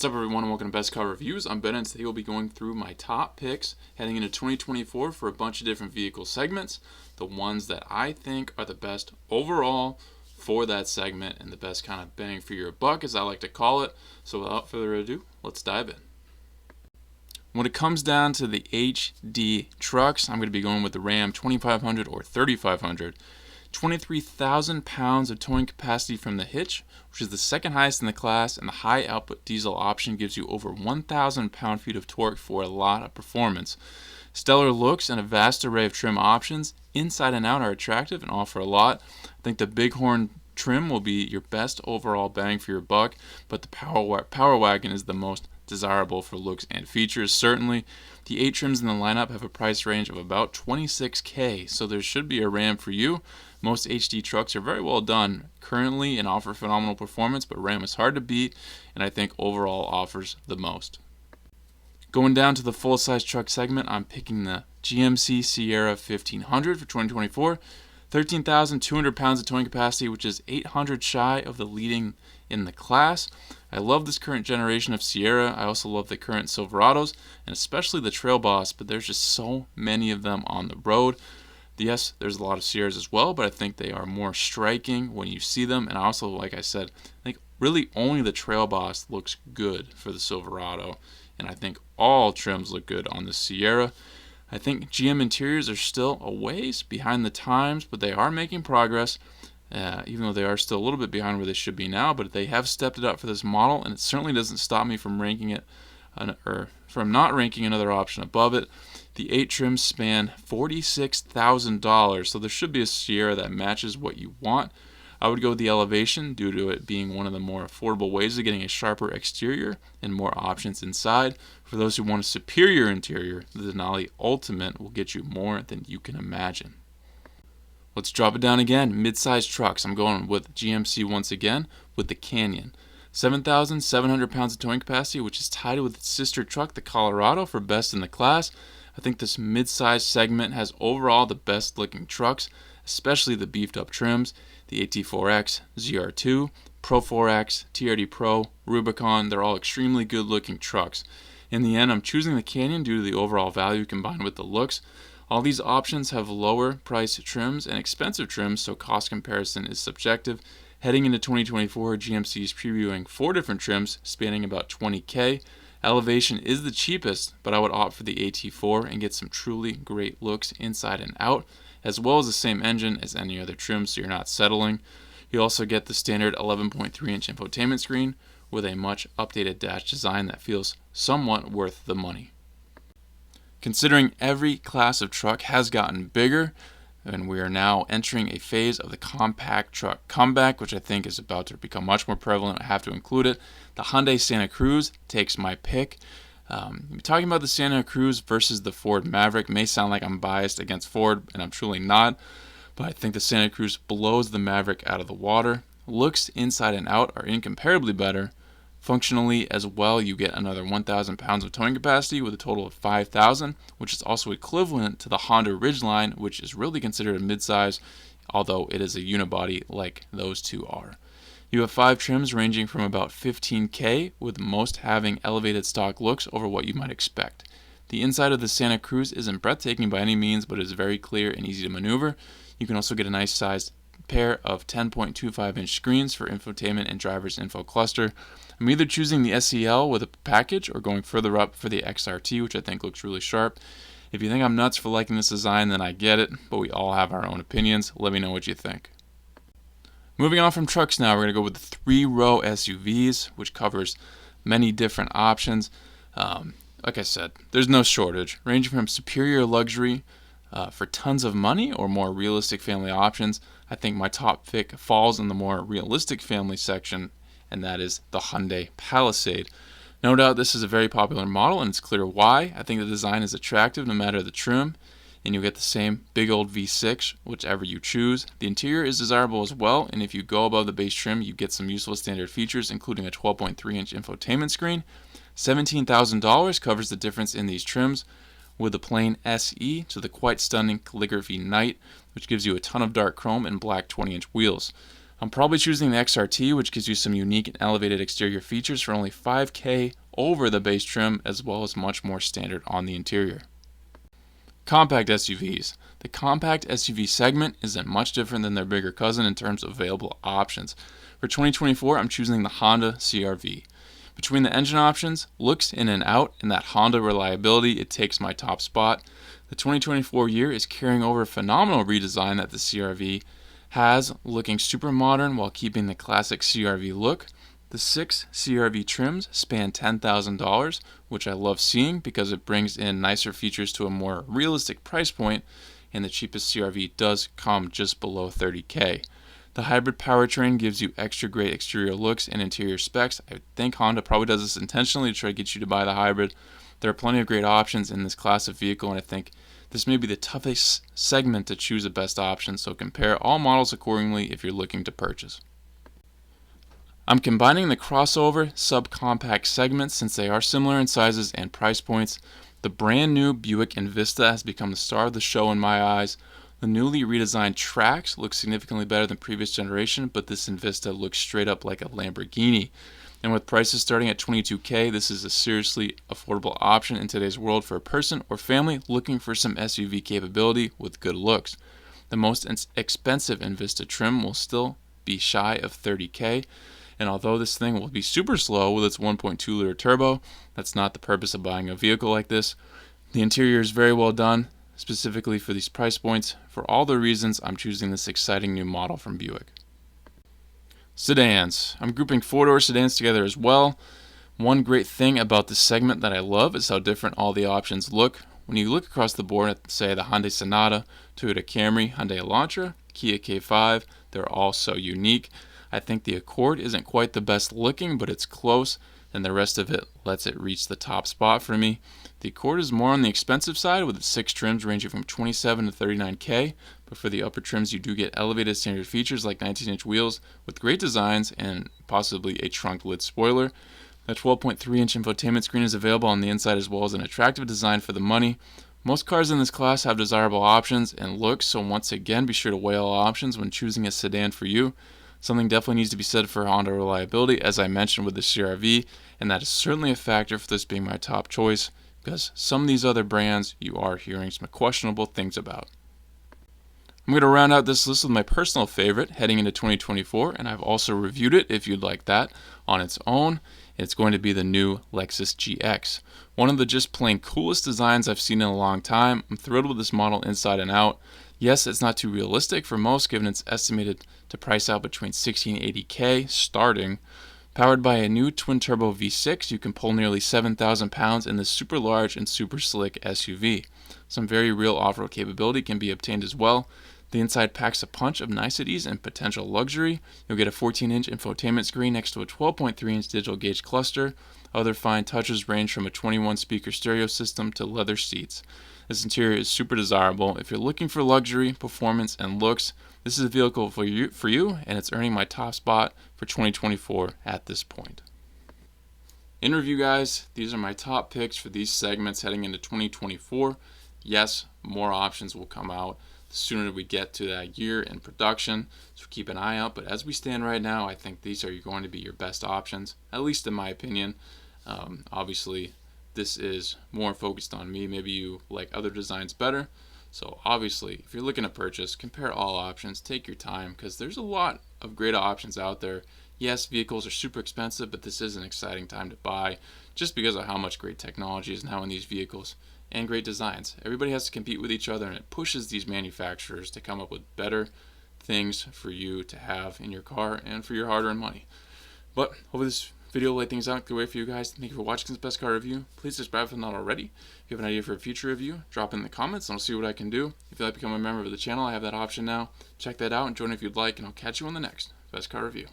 What's up, everyone, and welcome to Best Car Reviews. I'm Ben, and today we'll be going through my top picks heading into 2024 for a bunch of different vehicle segments, the ones that I think are the best overall for that segment and the best kind of bang for your buck, as I like to call it. So without further ado, let's dive in. When it comes down to the HD trucks, I'm going to be going with the Ram 2500 or 3500. 23,000 pounds of towing capacity from the hitch, which is the second highest in the class, and the high output diesel option gives you over 1,000 pound-feet of torque for a lot of performance. Stellar looks and a vast array of trim options inside and out are attractive and offer a lot. I think the Bighorn trim will be your best overall bang for your buck, but the Power Wagon is the most desirable for looks and features. Certainly, the 8 trims in the lineup have a price range of about $26,000, so there should be a Ram for you. Most HD trucks are very well done currently and offer phenomenal performance, but Ram is hard to beat, and I think overall offers the most. Going down to the full-size truck segment, I'm picking the GMC Sierra 1500 for 2024. 13,200 pounds of towing capacity, which is 800 shy of the leading in the class. I love this current generation of Sierra. I also love the current Silverados, and especially the Trail Boss, but there's just so many of them on the road. Yes, there's a lot of Sierras as well, but I think they are more striking when you see them. And also, like I said, I think really only the Trail Boss looks good for the Silverado, and I think all trims look good on the Sierra. I think GM interiors are still a ways behind the times, but they are making progress, even though they are still a little bit behind where they should be now. But they have stepped it up for this model, and it certainly doesn't stop me from ranking it, or from not ranking another option above it. The 8 trims span $46,000, so there should be a Sierra that matches what you want. I would go with the Elevation due to it being one of the more affordable ways of getting a sharper exterior and more options inside. For those who want a superior interior, the Denali Ultimate will get you more than you can imagine. Let's drop it down again. Midsize trucks. I'm going with GMC once again with the Canyon. 7,700 pounds of towing capacity, which is tied with its sister truck, the Colorado, for best in the class. I think this mid-size segment has overall the best looking trucks, especially the beefed up trims, the AT4X, ZR2, Pro 4X, TRD Pro, Rubicon. They're all extremely good looking trucks. In the end, I'm choosing the Canyon due to the overall value combined with the looks. All these options have lower price trims and expensive trims, so cost comparison is subjective. Heading into 2024, GMC is previewing 4 different trims spanning about $20,000. Elevation is the cheapest, but I would opt for the AT4 and get some truly great looks inside and out, as well as the same engine as any other trim, so you're not settling. You also get the standard 11.3-inch infotainment screen with a much updated dash design that feels somewhat worth the money. Considering every class of truck has gotten bigger, and we are now entering a phase of the compact truck comeback, which I think is about to become much more prevalent. I have to include it. The Hyundai Santa Cruz takes my pick. Talking about the Santa Cruz versus the Ford Maverick may sound like I'm biased against Ford, and I'm truly not, but I think the Santa Cruz blows the Maverick out of the water. Looks inside and out are incomparably better. Functionally as well, you get another 1,000 pounds of towing capacity with a total of 5,000, which is also equivalent to the Honda Ridgeline, which is really considered a midsize, although it is a unibody like those two are. You have 5 trims ranging from about $15,000, with most having elevated stock looks over what you might expect. The inside of the Santa Cruz isn't breathtaking by any means, but is very clear and easy to maneuver. You can also get a nice sized pair of 10.25-inch screens for infotainment and driver's info cluster. I'm either choosing the SEL with a package or going further up for the XRT, which I think looks really sharp. If you think I'm nuts for liking this design, then I get it, but we all have our own opinions. Let me know what you think. Moving on from trucks now, we're going to go with the 3-row SUVs, which covers many different options. Like I said, there's no shortage, ranging from superior luxury for tons of money or more realistic family options. I think my top pick falls in the more realistic family section, and that is the Hyundai Palisade. No doubt this is a very popular model, and it's clear why. I think the design is attractive no matter the trim, and you get the same big old V6, whichever you choose. The interior is desirable as well, and if you go above the base trim, you get some useful standard features, including a 12.3-inch infotainment screen. $17,000 covers the difference in these trims, with the plain SE to the quite stunning Calligraphy Night, which gives you a ton of dark chrome and black 20-inch wheels. I'm probably choosing the XRT, which gives you some unique and elevated exterior features for only $5,000 over the base trim, as well as much more standard on the interior. Compact SUVs. The compact SUV segment isn't much different than their bigger cousin in terms of available options. For 2024, I'm choosing the Honda CR-V. Between the engine options, looks in and out, and that Honda reliability, it takes my top spot. The 2024 year is carrying over a phenomenal redesign that the CR-V has, looking super modern while keeping the classic CR-V look. The 6 CR-V trims span $10,000, which I love seeing because it brings in nicer features to a more realistic price point, and the cheapest CR-V does come just below $30,000. The hybrid powertrain gives you extra great exterior looks and interior specs. I think Honda probably does this intentionally to try to get you to buy the hybrid. There are plenty of great options in this class of vehicle, and I think this may be the toughest segment to choose the best option, so compare all models accordingly if you're looking to purchase. I'm combining the crossover subcompact segments since they are similar in sizes and price points. The brand new Buick Invista has become the star of the show in my eyes. The newly redesigned Trax looks significantly better than previous generation, but this Invista looks straight up like a Lamborghini. And with prices starting at $22,000, this is a seriously affordable option in today's world for a person or family looking for some SUV capability with good looks. The most expensive Invista trim will still be shy of $30,000, and although this thing will be super slow with its 1.2-liter turbo, that's not the purpose of buying a vehicle like this. The interior is very well done, specifically for these price points. For all the reasons, I'm choosing this exciting new model from Buick. Sedans. I'm grouping four-door sedans together as well. One great thing about this segment that I love is how different all the options look. When you look across the board at, say, the Hyundai Sonata, Toyota Camry, Hyundai Elantra, Kia K5, they're all so unique. I think the Accord isn't quite the best looking, but it's close, and the rest of it lets it reach the top spot for me. The Accord is more on the expensive side with its 6 trims ranging from $27,000 to $39,000, but for the upper trims you do get elevated standard features like 19-inch wheels with great designs and possibly a trunk lid spoiler. The 12.3-inch infotainment screen is available on the inside as well as an attractive design for the money. Most cars in this class have desirable options and looks, so once again be sure to weigh all options when choosing a sedan for you. Something definitely needs to be said for Honda reliability, as I mentioned with the CR-V, and that is certainly a factor for this being my top choice, because some of these other brands you are hearing some questionable things about. I'm going to round out this list with my personal favorite heading into 2024, and I've also reviewed it if you'd like that on its own. It's going to be the new Lexus GX. One of the just plain coolest designs I've seen in a long time. I'm thrilled with this model inside and out. Yes, it's not too realistic for most, given it's estimated to price out between $60,000 and $80,000 starting. Powered by a new twin-turbo V6, you can pull nearly 7,000 pounds in this super large and super slick SUV. Some very real off-road capability can be obtained as well. The inside packs a punch of niceties and potential luxury. You'll get a 14-inch infotainment screen next to a 12.3-inch digital gauge cluster. Other fine touches range from a 21-speaker stereo system to leather seats. This interior is super desirable. If you're looking for luxury, performance, and looks, this is a vehicle for you, and it's earning my top spot for 2024 at this point. In review, guys, these are my top picks for these segments heading into 2024. Yes, more options will come out the sooner we get to that year in production, so keep an eye out. But as we stand right now, I think these are going to be your best options, at least in my opinion. Obviously, this is more focused on me. Maybe you like other designs better. So obviously, if you're looking to purchase, compare all options, take your time, because there's a lot of great options out there. Yes, vehicles are super expensive, but this is an exciting time to buy just because of how much great technology is now in these vehicles and great designs. Everybody has to compete with each other, and it pushes these manufacturers to come up with better things for you to have in your car and for your hard-earned money. But hopefully this video will lay things out the way for you guys. Thank you for watching this Best Car Review. Please subscribe if not already. If you have an idea for a future review, drop it in the comments and I'll see what I can do. If you'd like to become a member of the channel, I have that option now. Check that out and join if you'd like, and I'll catch you on the next Best Car Review.